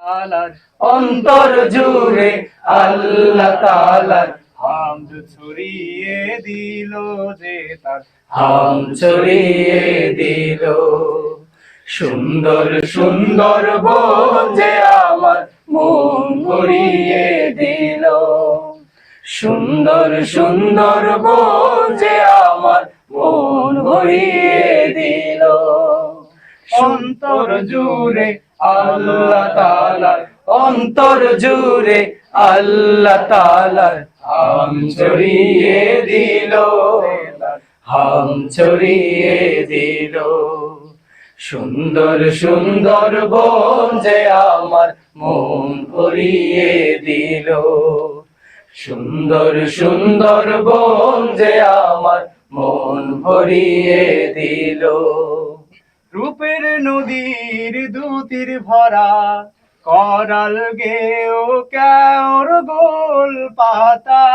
তাআলার অন্তর জুড়ে আল্লাহ তাআলার হামদ ছড়িয়ে দিল যে তার হামদ ছড়িয়ে দিল। সুন্দর সুন্দর বন যে আমার মন ভরিয়ে দিল। সুন্দর সুন্দর বন যে আমার মন ভরিয়ে দিল। অন্তর জুড়ে আল্লাহ তাআলার অন্তর জুড়ে আল্লাহ তাআলার হাম ছড়িয়ে দিল। হাম ছড়িয়ে দিল। সুন্দর সুন্দর বন যে আমার মন ভরিয়ে দিল। সুন্দর সুন্দর বন যে আমার মন ভরিয়ে দিল। রূপের নদীর দুতির ভরা করাল গেও কেওর গোল পাতা।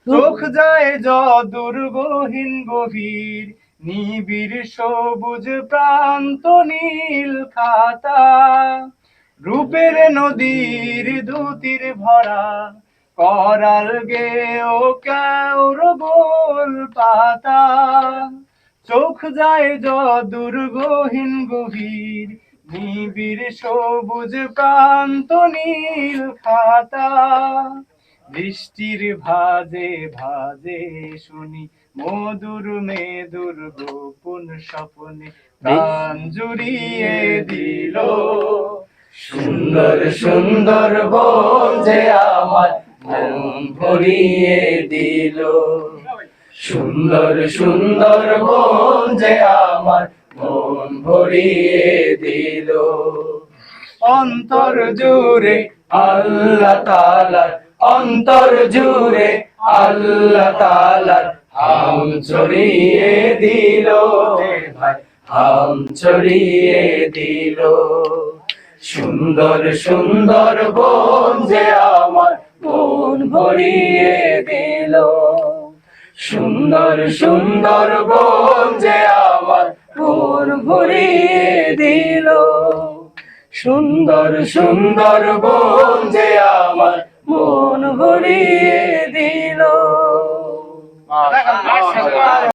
চোখ যায় যদূর গহীন গভীর নিবিড় সবুজ প্রান্ত নীল খাতা। রূপের নদীর দুতির ভরা করাল গেও কেওর গোল পাতা। চোখ যায় যদূর গহীন গভীর নিবিড় সবুজ প্রান্ত নীল খাতা। বৃষ্টির ভাজে ভাজে শুনি মধুর মেদুর গোপন স্বপ্নে প্রাণ জুড়িয়ে দিল। সুন্দর সুন্দর বন যে আমার মন ভরিয়ে দিল। সুন্দর সুন্দর বন যে আমার মন ভরিয়ে দিল। অন্তর জুড়ে আল্লাহ তাআলার অন্তর জুড়ে আল্লাহ তাআলার হাম ছড়িয়ে দিল। হাম ছড়িয়ে দিল। সুন্দর সুন্দর বন যে আমার মন ভরিয়ে দিল। সুন্দর সুন্দর বন যে আমার মন ভরিয়ে দিল। সুন্দর সুন্দর বন যে আমার মন ভরিয়ে দিল।